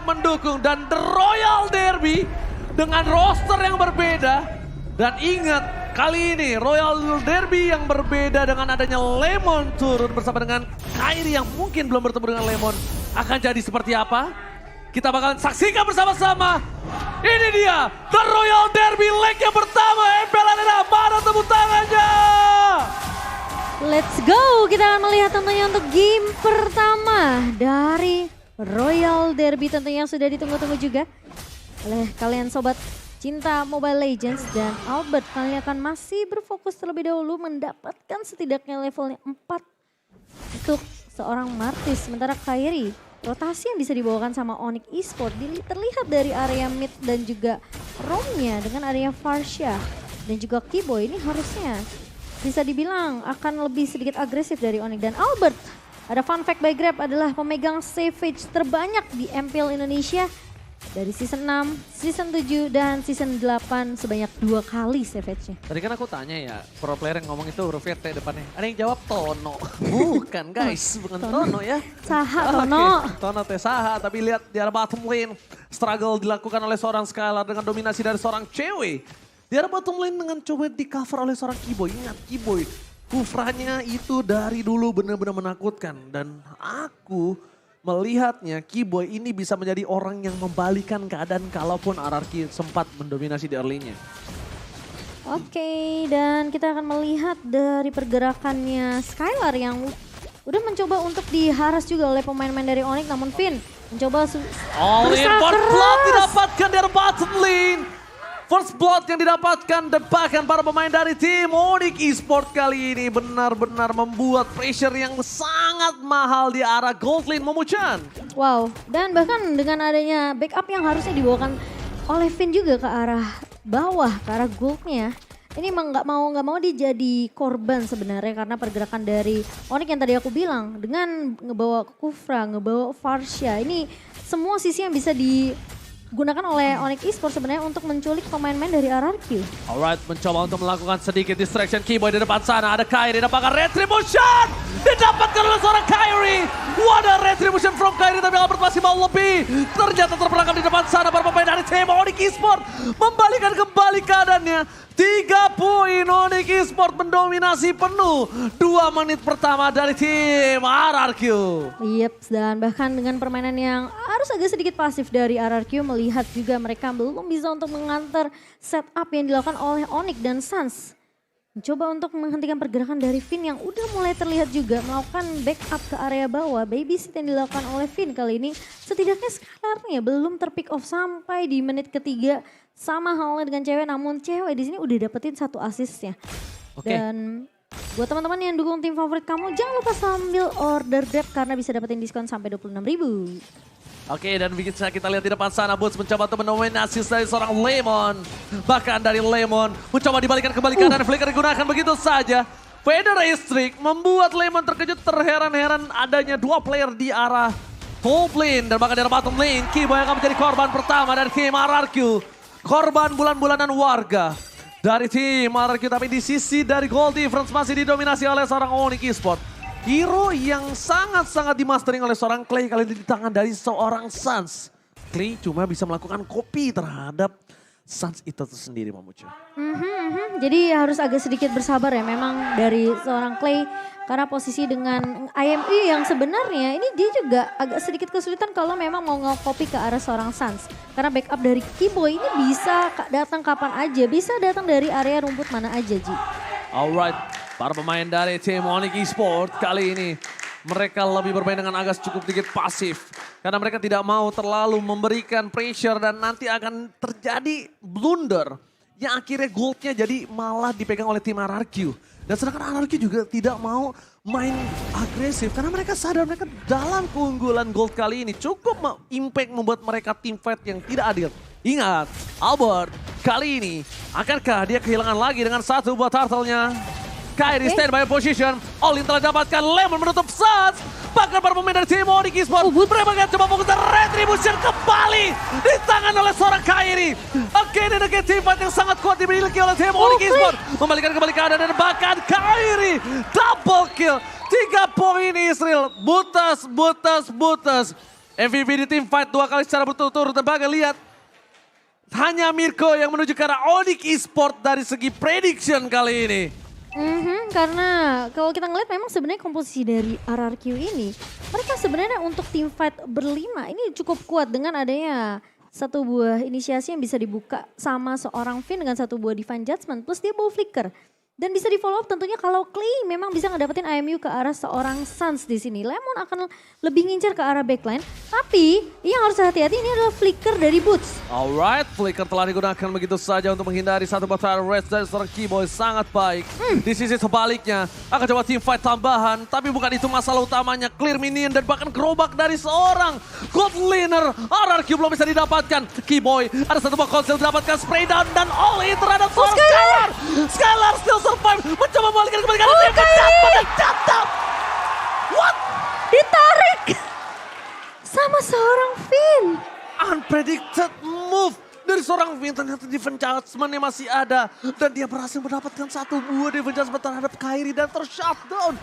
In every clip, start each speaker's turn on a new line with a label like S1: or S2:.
S1: mendukung dan The Royal Derby dengan roster yang berbeda. Dan ingat, kali ini Royal Derby yang berbeda dengan adanya Lemon turun bersama dengan Kairi yang mungkin belum bertemu dengan Lemon. Akan jadi seperti apa? Kita bakalan saksikan bersama-sama. Ini dia, The Royal Derby leg yang pertama. MPL Arena, mana tepuk tangannya?
S2: Let's go, kita akan melihat tentunya untuk game pertama dari Royal Derby tentunya yang sudah ditunggu-tunggu juga oleh kalian sobat cinta Mobile Legends. Dan Albert kalian akan masih berfokus terlebih dahulu mendapatkan setidaknya levelnya 4 untuk seorang Martis. Sementara Kairi, rotasi yang bisa dibawakan sama Onyx Esports terlihat dari area mid dan juga roamnya dengan area Farsha dan juga Keyboy ini harusnya bisa dibilang akan lebih sedikit agresif dari Onyx. Dan Albert, ada fun fact by Grab adalah pemegang Savage terbanyak di MPL Indonesia dari season 6, season 7, dan season 8 sebanyak 2 kali Savage-nya.
S1: Tadi kan aku tanya ya, pro player yang ngomong itu huruf T depannya. Ada yang jawab Tono. Bukan guys, bukan Tono ya.
S2: Saha Tono.
S1: Okay. Tono teh saha, tapi lihat di arah bottom lane. Struggle dilakukan oleh seorang Skylar dengan dominasi dari seorang cewek. Di arah bottom lane dengan coba di cover oleh seorang Keyboy. Ingat Keyboy, kufranya itu dari dulu benar-benar menakutkan. Dan aku melihatnya Keyboy ini bisa menjadi orang yang membalikan keadaan kalaupun RRQ sempat mendominasi di early-nya.
S2: Oke, dan kita akan melihat dari pergerakannya Skylar yang udah mencoba untuk diharas juga oleh pemain-pemain dari Onyx. Namun Finn mencoba
S1: All in, first blood didapatkan dari bottom lane. First blood yang didapatkan dan bahkan para pemain dari tim Onyx Esports kali ini benar-benar membuat pressure yang sangat mahal di arah gold lane Momo-chan.
S2: Wow, dan bahkan dengan adanya backup yang harusnya dibawakan oleh Finn juga ke arah bawah, ke arah goldnya. Ini emang nggak mau dia jadi korban sebenarnya karena pergerakan dari Onyx yang tadi aku bilang. Dengan ngebawa Kufra, ngebawa Farsha, ini semua sisi yang bisa digunakan oleh Onyx Esports sebenarnya untuk menculik pemain-pemain dari RRQ.
S1: Alright, mencoba untuk melakukan sedikit distraction. Keyboy di depan sana, ada Kairi, dapatkan Retribution! Didapatkan oleh seorang Kairi! Wadah Retribution from Kairi, tapi Albert masih mau lebih. Ternyata terperangkap di depan sana para pemain dari tim Onyx Esports. Membalikan kembali keadaannya. 3 poin Onyx Esports mendominasi penuh 2 menit pertama dari tim RRQ.
S2: Yep, dan bahkan dengan permainan yang harus agak sedikit pasif dari RRQ, melihat juga mereka belum bisa untuk mengantar setup yang dilakukan oleh Onyx dan Suns. Mencoba untuk menghentikan pergerakan dari Finn yang udah mulai terlihat juga melakukan backup ke area bawah. Babysit yang dilakukan oleh Finn kali ini setidaknya Skylarnya belum terpick off sampai di menit ketiga. Sama halnya dengan cewek, namun cewek di sini udah dapetin 1 assistnya. Dan buat teman-teman yang dukung tim favorit kamu, jangan lupa sambil order Grab karena bisa dapetin diskon sampai 26.000.
S1: Oke, dan bisa kita lihat di depan sana Boots mencoba untuk mendominasi dari seorang Lemon. Bahkan dari Lemon mencoba dibalikan kembali kanan, flicker digunakan begitu saja. Feather Streak membuat Lemon terkejut, terheran-heran adanya 2 player di arah top lane. Dan bahkan di arah bottom lane, Keyboy akan menjadi korban pertama dari tim RRQ. Korban bulan-bulanan warga dari tim RRQ, tapi di sisi dari goal difference masih didominasi oleh seorang Onyx Esports. Hero yang sangat-sangat dimastering oleh seorang Clay kali ini di tangan dari seorang Suns. Clay cuma bisa melakukan copy terhadap Suns itu sendiri, Momo-chan.
S2: Jadi harus agak sedikit bersabar ya memang dari seorang Clay. Karena posisi dengan IME yang sebenarnya ini dia juga agak sedikit kesulitan kalau memang mau nge-copy ke arah seorang Suns. Karena backup dari Keyboy ini bisa datang kapan aja, bisa datang dari area rumput mana aja, Ji.
S1: Alright, para pemain dari tim Onyx Esports kali ini mereka lebih bermain dengan agak cukup sedikit pasif. Karena mereka tidak mau terlalu memberikan pressure dan nanti akan terjadi blunder. Yang akhirnya goldnya jadi malah dipegang oleh tim RRQ. Dan sedangkan RRQ juga tidak mau main agresif. Karena mereka sadar mereka dalam keunggulan gold kali ini cukup impact membuat mereka team fight yang tidak adil. Ingat, Albert kali ini akankah dia kehilangan lagi dengan 1 buat turtle-nya? Kairi standby position, All in telah dapatkan, Lemon menutup Suns. Bahkan para pemain dari tim Onyx Esports, mereka akan coba fokus dan Retribution kembali di tangan oleh seorang Kairi. Again and again, team fight yang sangat kuat dimiliki oleh tim Onyx Esports. Membalikan kembali keadaan dan bahkan Kairi double kill. 3 poin Israel, butas. MVP di tim fight 2 kali secara berturut-turut. Dan Baga lihat, hanya Mirko yang menuju ke arah Onyx Esports dari segi prediction kali ini.
S2: Karena kalau kita ngeliat memang sebenarnya komposisi dari RRQ ini, mereka sebenarnya untuk tim fight berlima ini cukup kuat dengan adanya satu buah inisiasi yang bisa dibuka sama seorang Finn dengan satu buah Divine Judgment plus dia bawa Flicker. Dan bisa di follow up tentunya kalau Clay memang bisa ngedapetin IMU ke arah seorang Suns di sini. Lemon akan lebih ngincar ke arah backline. Tapi yang harus hati-hati ini adalah Flicker dari Boots.
S1: Alright, Flicker telah digunakan begitu saja untuk menghindari satu battle race dari seorang Keyboy sangat baik. Di sisi sebaliknya akan coba team fight tambahan. Tapi bukan itu masalah utamanya. Clear minion dan bahkan gerobak dari seorang God Laner. RRQ belum bisa didapatkan. Keyboy ada satu buah konsil didapatkan spray down dan all in terhadap seorang Skylar. Skylar still survive. Mencoba membalikkan kembali. Jatuh. What?
S2: Ditarik sama seorang Finn.
S1: Unpredicted move dari seorang Finn. Ternyata defense judgment-nya masih ada. Dan dia berhasil mendapatkan satu buah defense judgment terhadap Kairi dan tershutdown.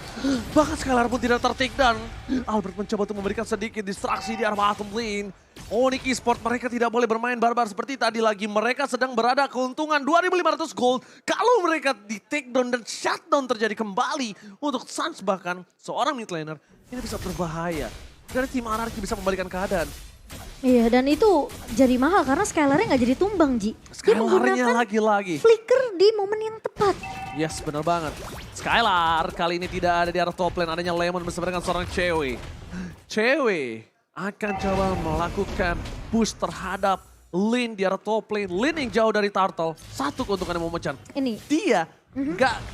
S1: Bahkan Skylar pun tidak ter-takedown. Albert mencoba untuk memberikan sedikit distraksi di arah bottom lane. Onyx Esports mereka tidak boleh bermain barbar seperti tadi lagi. Mereka sedang berada keuntungan 2.500 gold. Kalau mereka di takedown dan shutdown terjadi kembali untuk Suns bahkan seorang mid laner ini bisa berbahaya. Dari tim RRQ bisa membalikan keadaan.
S2: Iya dan itu jadi mahal karena Skylar-nya nggak jadi tumbang Ji. Dia
S1: Skylar-nya
S2: menggunakan
S1: lagi-lagi.
S2: Flicker di momen yang tepat.
S1: Yes, benar banget. Skylar kali ini tidak ada di arah top lane. Adanya Lemon bersama dengan seorang cewek. Cewek akan coba melakukan push terhadap lane di arah top lane. Lane yang jauh dari Turtle. Satu keuntungan yang memecah.
S2: Ini.
S1: Dia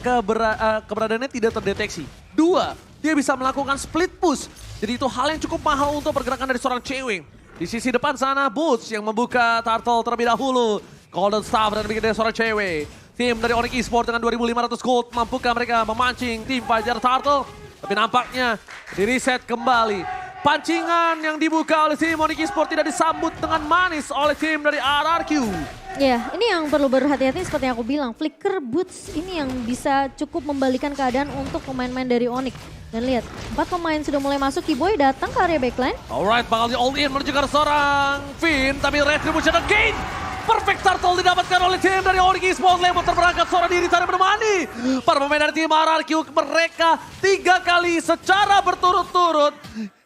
S1: keberadaannya tidak terdeteksi. Dua, dia bisa melakukan split push. Jadi itu hal yang cukup mahal untuk pergerakan dari seorang cewek. Di sisi depan sana Boots yang membuka Turtle terlebih dahulu. Golden Staff dan bikin dari seorang cewek. Tim dari Onyx Esports dengan 2.500 gold. Mampukah mereka memancing tim Fajar Turtle? Tapi nampaknya di reset kembali. Pancingan yang dibuka oleh tim Onyx Esports tidak disambut dengan manis oleh tim dari RRQ.
S2: Ya, ini yang perlu berhati-hati seperti yang aku bilang. Flicker Boots ini yang bisa cukup membalikan keadaan untuk pemain-pemain dari Onyx. Dan lihat, 4 pemain sudah mulai masuk. Keyboy datang ke area backline.
S1: Alright, bakal di all in menuju ke seorang Finn. Tapi Retribution again. Perfect turtle didapatkan oleh tim dari Onyx Esports. Lemon terberangkat seorang diri sana menemani. Para pemain dari tim RRQ mereka 3 kali secara berturut-turut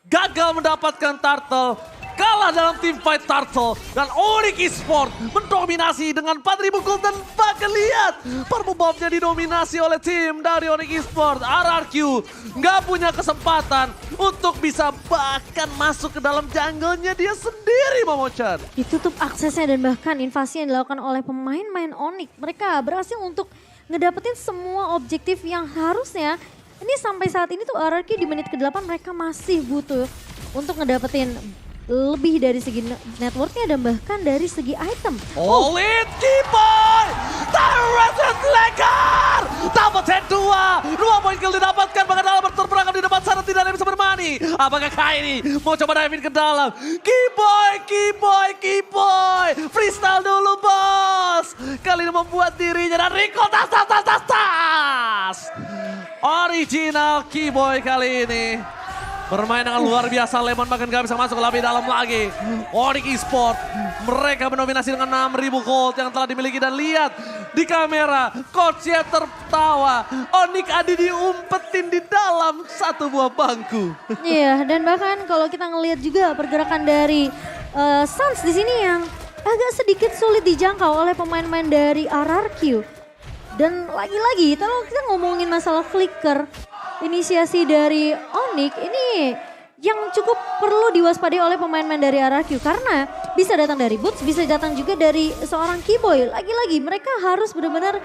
S1: gagal mendapatkan turtle. Kalah dalam tim fight Turtle dan Onyx Esports mendominasi dengan 4.000 gold dan bahkan lihat perbobnya didominasi oleh tim dari Onyx Esports. RRQ nggak punya kesempatan untuk bisa bahkan masuk ke dalam jungle-nya dia sendiri, Momochan.
S2: Ditutup aksesnya dan bahkan invasi yang dilakukan oleh pemain-pemain Onyx. Mereka berhasil untuk ngedapetin semua objektif yang harusnya ini sampai saat ini tuh RRQ di menit ke-8 mereka masih butuh untuk ngedapetin lebih dari segi networknya dan bahkan dari segi item.
S1: All in Keyboy! Terreset Lekar! Dapat head 2! 2 poin kill didapatkan, bahkan Albert terperangkap di depan sana tidak ada yang bisa bermani. Apakah Kairi mau coba dive ke dalam? Keyboy! Freestyle dulu bos! Kali ini membuat dirinya dan Rico tas! Original Keyboy kali ini. Bermain dengan luar biasa, Lemon bahkan gak bisa masuk lebih dalam lagi. Onyx Esports, mereka mendominasi dengan 6.000 gold yang telah dimiliki. Dan lihat di kamera, coachnya tertawa. Onyx Adi diumpetin di dalam satu buah bangku.
S2: Iya, dan bahkan kalau kita ngelihat juga pergerakan dari Suns di sini yang agak sedikit sulit dijangkau oleh pemain-pemain dari RRQ. Dan lagi-lagi, kalau kita ngomongin masalah Flicker, inisiasi dari Onyx ini yang cukup perlu diwaspadai oleh pemain-pemain dari RRQ karena bisa datang dari Boots, bisa datang juga dari seorang Keyboy. Lagi-lagi mereka harus benar-benar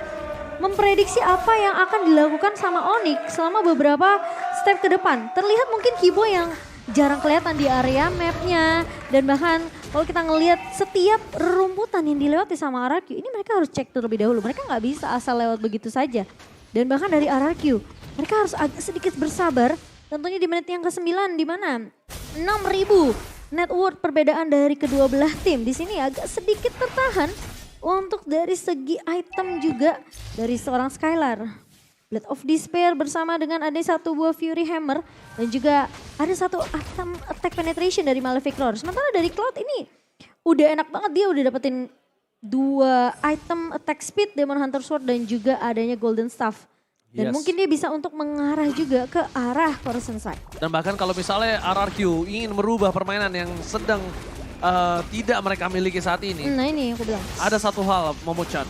S2: memprediksi apa yang akan dilakukan sama Onyx selama beberapa step ke depan. Terlihat mungkin Keyboy yang jarang kelihatan di area mapnya dan bahkan kalau kita ngelihat setiap rerumputan yang dilewati sama RRQ ini mereka harus cek terlebih dahulu. Mereka nggak bisa asal lewat begitu saja. Dan bahkan dari RRQ mereka harus agak sedikit bersabar. Tentunya di menit yang ke-9 di mana 6.000 net worth perbedaan dari kedua belah tim. Di sini agak sedikit tertahan untuk dari segi item juga dari seorang Skylar. Blade of Despair bersama dengan ada satu buah Fury Hammer. Dan juga ada satu item attack penetration dari Malefic Roar. Sementara dari Cloud ini udah enak banget, dia udah dapetin 2 item attack speed, Demon Hunter Sword dan juga adanya Golden Staff. Dan mungkin dia bisa untuk mengarah juga ke arah Horizon Side.
S1: Dan bahkan kalau misalnya RRQ ingin merubah permainan yang sedang tidak mereka miliki saat ini.
S2: Nah ini yang aku bilang.
S1: Ada satu hal, Momo-chan.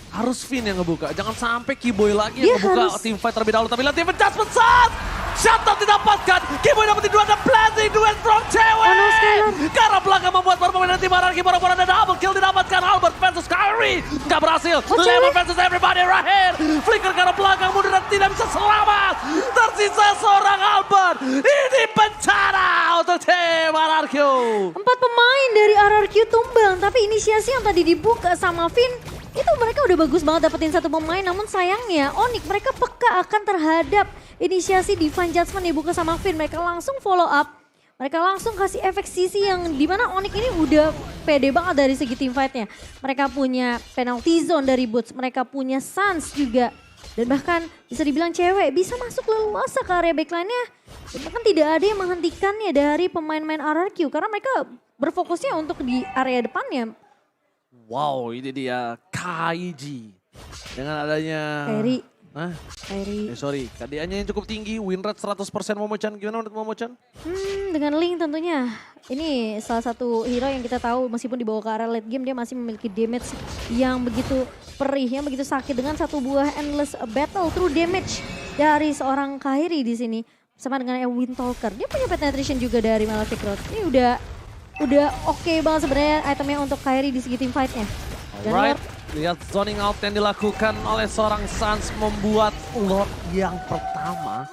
S1: Harus Finn yang ngebuka. Jangan sampai Kiboy lagi
S2: Dia
S1: yang ngebuka
S2: harus.
S1: team fight terlebih dahulu. Tapi lihat team adjustment saat. Shutdown didapatkan. Kiboy dapetin 2 dan blessing duet from cewek.
S2: Oh no, Skylar.
S1: Karena belakang membuat permainan tim RRQ baru-baru ada double kill didapatkan. Albert versus Kyrie. Gak berhasil. Lemon versus everybody right here. Flicker karena belakang mundur dan tidak bisa selamat. Tersisa seorang Albert. Ini bencana untuk tim RRQ.
S2: 4 pemain dari RRQ tumbang, tapi inisiasi yang tadi dibuka sama Finn, itu mereka udah bagus banget dapetin satu pemain, namun sayangnya Onyx mereka peka akan terhadap inisiasi Divine Judgment dibuka sama Finn. Mereka langsung follow up, mereka langsung kasih efek sisi yang dimana Onyx ini udah pede banget dari segi team fightnya. Mereka punya penalty zone dari Boots, mereka punya Suns juga. Dan bahkan bisa dibilang cewek bisa masuk leluasa ke area backline-nya. Dan bahkan tidak ada yang menghentikannya dari pemain-pemain RRQ karena mereka berfokusnya untuk di area depannya.
S1: Wow, ini dia Kaiji. Dengan adanya...
S2: Kairi.
S1: Hah?
S2: Kairi.
S1: Sorry, KDA-nya yang cukup tinggi, win rate 100% Momo-chan. Gimana menurut Momo-chan?
S2: Dengan Link tentunya. Ini salah satu hero yang kita tahu meskipun dibawa ke area late game dia masih memiliki damage yang begitu perih, yang begitu sakit dengan satu buah endless battle through damage dari seorang Kairi di sini. Bersama dengan Wind Talker. Dia punya penetration juga dari Malefic Road. Ini udah oke banget sebenarnya itemnya untuk Kairi di segi team fight-nya. Dan
S1: Alright,
S2: Lord,
S1: lihat zoning out yang dilakukan oleh seorang Suns membuat Lord yang pertama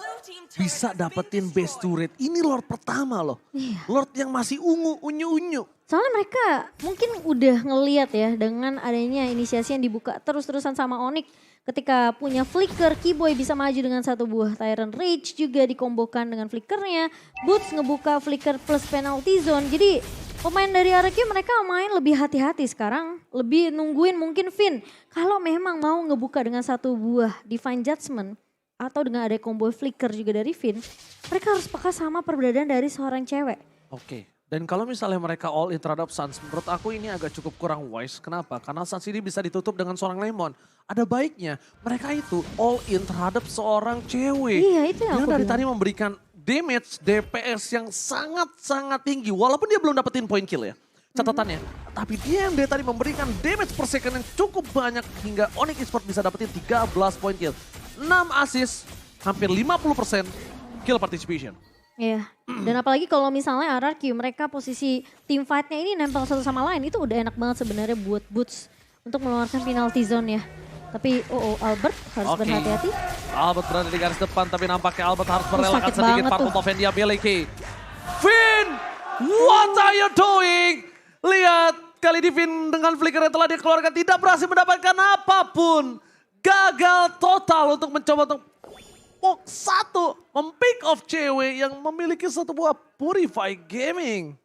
S1: bisa dapetin base turret. Ini Lord pertama loh.
S2: Iya.
S1: Lord yang masih unyu-unyu.
S2: soalnya mereka mungkin udah ngeliat ya dengan adanya inisiasi yang dibuka terus-terusan sama Onyx. Ketika punya flicker, Kiboy bisa maju dengan satu buah Tyrant Rage juga dikombokan dengan flickernya. Boots ngebuka flicker plus penalty zone. Jadi pemain dari RRQ mereka main lebih hati-hati sekarang. Lebih nungguin mungkin Finn. Kalau memang mau ngebuka dengan satu buah Divine Judgment. Atau dengan ada combo flicker juga dari Finn. Mereka harus peka sama perbedaan dari seorang cewek.
S1: Oke. Dan kalau misalnya mereka all in terhadap Suns, menurut aku ini agak cukup kurang wise. Kenapa? Karena Suns ini bisa ditutup dengan seorang Lemon. Ada baiknya mereka itu all in terhadap seorang cewek.
S2: Iya, itu yang aku
S1: dari
S2: bilang.
S1: tadi memberikan damage DPS yang sangat-sangat tinggi. Walaupun dia belum dapetin point kill ya. Catatannya. Tapi dia yang dari tadi memberikan damage per second yang cukup banyak. Hingga Onyx Esports bisa dapetin 13 point kill. 6 assist, hampir 50% kill participation.
S2: Iya, dan apalagi kalau misalnya RRQ mereka posisi team fight-nya ini nempel satu sama lain itu udah enak banget sebenarnya buat Boots untuk mengeluarkan penalty zone ya. Tapi Albert harus
S1: Oke.
S2: berhati-hati.
S1: Albert berada di garis depan tapi nampaknya Albert harus merelakan
S2: sakit
S1: sedikit
S2: banget
S1: parkour
S2: tuh.
S1: offense dia miliki. Finn, what are you doing? Lihat, kali ini Finn dengan flicker yang telah dikeluarkan tidak berhasil mendapatkan apapun. Gagal total untuk mencoba untuk mempick off cewek yang memiliki satu buah Purify Gaming.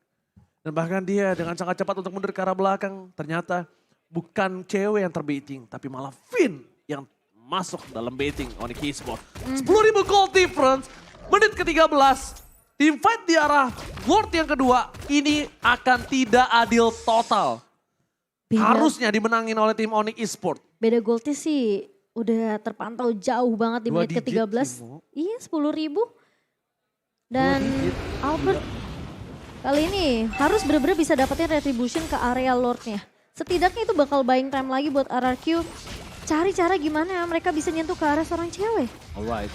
S1: Dan bahkan dia dengan sangat cepat untuk mundur ke arah belakang. Ternyata bukan cewek yang terbaiting, tapi malah Finn yang masuk dalam baiting Onyx Esports. 10.000 gold difference, menit ke-13. Team fight di arah World yang kedua ini akan tidak adil total. Harusnya dimenangin oleh tim Onyx Esports.
S2: Beda goldnya sih udah terpantau jauh banget di
S1: Dua
S2: menit
S1: digit,
S2: ke-13.
S1: Timo.
S2: Iya 10.000. Dan
S1: digit.
S2: Albert kali ini harus benar-benar bisa dapetin retribution ke area Lordnya. Setidaknya itu bakal buying time lagi buat RRQ. Cari cara gimana mereka bisa nyentuh ke arah seorang cewek.
S1: Alright.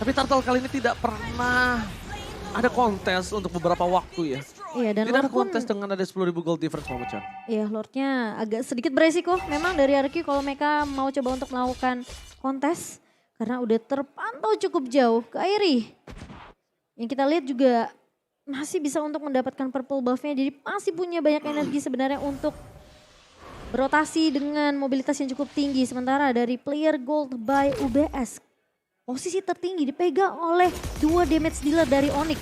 S1: Tapi Turtle kali ini tidak pernah ada kontes untuk beberapa waktu ya.
S2: Iya dan
S1: Tidak ada
S2: Lord pun,
S1: kontes dengan ada 10.000 gold difference Momo-chan.
S2: iya Lordnya agak sedikit beresiko memang dari RRQ kalau mereka mau coba untuk melakukan kontes. Karena udah terpantau cukup jauh. Kairi yang kita lihat juga masih bisa untuk mendapatkan purple buff-nya. Jadi masih punya banyak energi sebenarnya untuk berotasi dengan mobilitas yang cukup tinggi. Sementara dari player gold by UBS, posisi tertinggi dipegang oleh dua damage dealer dari Onyx.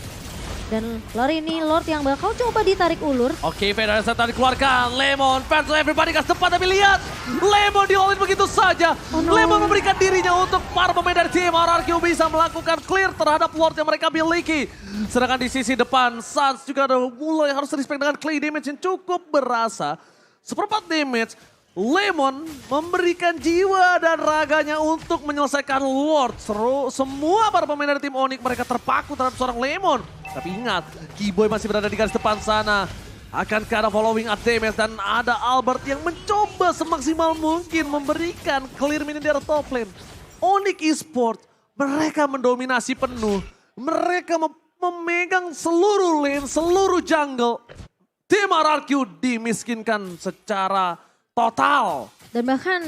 S2: Dan ini Lord yang bakal coba ditarik ulur.
S1: Oke, Federer setelah dikeluarkan. Lemon, fans everybody gas depan tapi lihat. Lemon di-all-in begitu saja.
S2: Oh no.
S1: Lemon memberikan dirinya untuk para pemain dari tim RRQ bisa melakukan clear terhadap Lord yang mereka miliki. Sedangkan di sisi depan, Suns juga ada mulai harus respect dengan clay damage yang cukup berasa. Seperempat damage, Lemon memberikan jiwa dan raganya untuk menyelesaikan Lord. Semua para pemain dari tim Onyx mereka terpaku terhadap seorang Lemon. Tapi ingat, Keyboy masih berada di garis depan sana. Akankah ada following up damage dan ada Albert yang mencoba semaksimal mungkin memberikan clear minion di arah top lane. Onyx Esports, mereka mendominasi penuh. Mereka memegang seluruh lane, seluruh jungle. Tim RRQ dimiskinkan secara total.
S2: Dan bahkan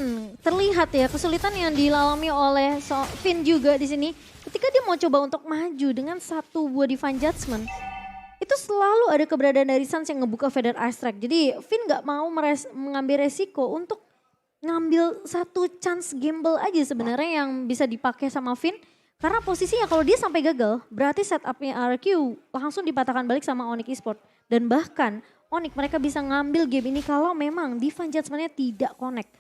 S2: terlihat ya kesulitan yang dilalami oleh Finn juga di sini. Ketika dia mau coba untuk maju dengan satu buah Divine Judgment. Itu selalu ada keberadaan dari Suns yang ngebuka Feather Ice Strike. Jadi Finn gak mau mengambil resiko untuk ngambil satu chance gamble aja sebenarnya yang bisa dipakai sama Finn. Karena posisinya kalau dia sampai gagal berarti setupnya RRQ langsung dipatahkan balik sama Onyx Esports. Dan bahkan Onyx mereka bisa ngambil game ini kalau memang Divine Judgment-nya tidak connect.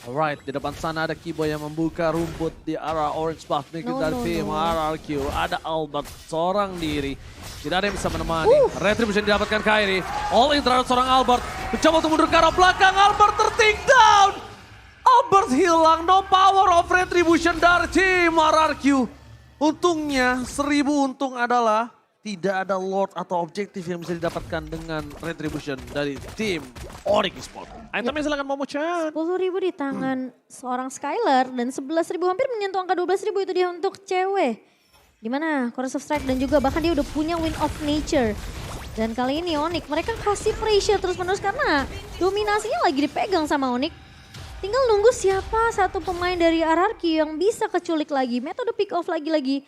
S1: Alright, di depan sana ada Keyboy yang membuka rumput di arah orange buff dari tim RRQ. Ada Albert seorang diri. Tidak ada yang bisa menemani. Retribution didapatkan Kairi. All in terhadap seorang Albert. Mencoba untuk mundur ke arah belakang. Albert tertake down. Albert hilang. No power of Retribution dari tim RRQ. Untungnya 1000 untung adalah tidak ada Lord atau objektif yang bisa didapatkan dengan Retribution dari tim Onyx Esports. Itemnya silakan Momo-chan.
S2: 10.000 di tangan seorang Skylar dan 11.000 hampir menyentuh angka 12.000 itu dia untuk cewek. Dimana Chorus of Strike dan juga bahkan dia udah punya Wind of Nature. Dan kali ini Onyx mereka kasih pressure terus menerus karena dominasinya lagi dipegang sama Onyx. Tinggal nunggu siapa satu pemain dari RRQ yang bisa keculik lagi. Metode pick off lagi-lagi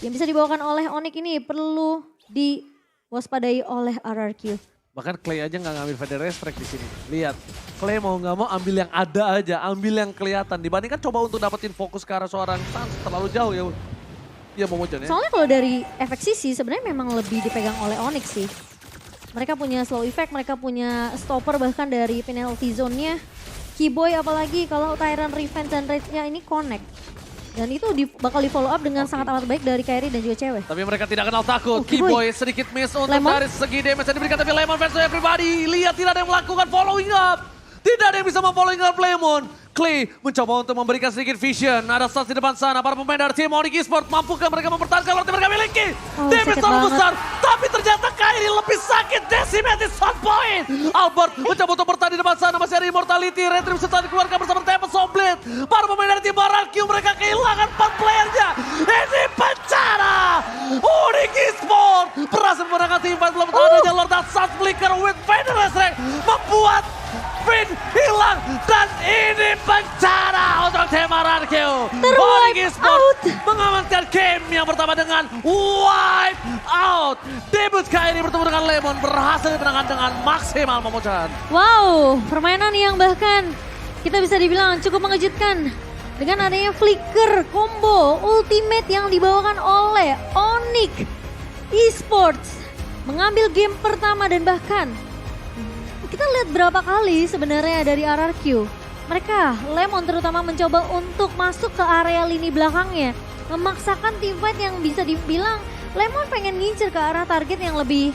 S2: yang bisa dibawakan oleh Onyx ini perlu diwaspadai oleh RRQ.
S1: Bahkan Clay aja nggak ngambil Feather Strike di sini. Lihat, Clay mau nggak mau ambil yang ada aja, ambil yang kelihatan. Dibandingkan coba untuk dapetin fokus ke arah seorang Suns terlalu jauh ya. Iya Momo-chan ya.
S2: Soalnya kalau dari efek sisi sebenarnya memang lebih dipegang oleh Onyx sih. Mereka punya slow effect, mereka punya stopper bahkan dari penalty zone-nya. Keyboy apalagi kalau Tyrant Revenge dan Rage-nya ini connect. Dan itu bakal di follow up dengan sangat amat baik dari Kairi dan juga cewek.
S1: Tapi mereka tidak kenal takut.
S2: Keyboy
S1: Keyboy sedikit miss untuk
S2: Lemon.
S1: dari segi damage yang diberikan. Tapi Lemon versus everybody. Lihat tidak ada yang melakukan following up. Tidak ada yang bisa memfollowing up Lemon. Clay mencoba untuk memberikan sedikit vision. Ada Suns di depan sana. Para pemain dari tim Onyx Esports. Mampukah mereka mempertahankan waktu mereka miliki? Damage terlalu besar. Tapi ternyata Kairi lebih sakit. Decimated shot point. Albert mencoba untuk bertahan di depan sana. Masih ada Immortality. Retribution setelah dikeluarkan bersama Tempest Somblit. Para pemain dari tim RRQ mereka kehilangan 4 playernya. Ini bencana. Onyx Esports berhasil memenangkan tim fight belum adanya Lord dan Suns Flicker with Feather Strike. Membuat Finn hilang dan ini bencana untuk tim RRQ. Onyx Esports mengamankan game yang pertama dengan wipe out. Debut Kairi bertemu dengan Lemon berhasil dimenangkan dengan maksimal Momo-chan.
S2: Wow, permainan yang bahkan kita bisa dibilang cukup mengejutkan. Dengan adanya flicker combo ultimate yang dibawakan oleh Onyx Esports. Mengambil game pertama dan bahkan kita lihat berapa kali sebenarnya dari RRQ. Mereka, Lemon terutama mencoba untuk masuk ke area lini belakangnya. Memaksakan teamfight yang bisa dibilang Lemon pengen ngincer ke arah target yang lebih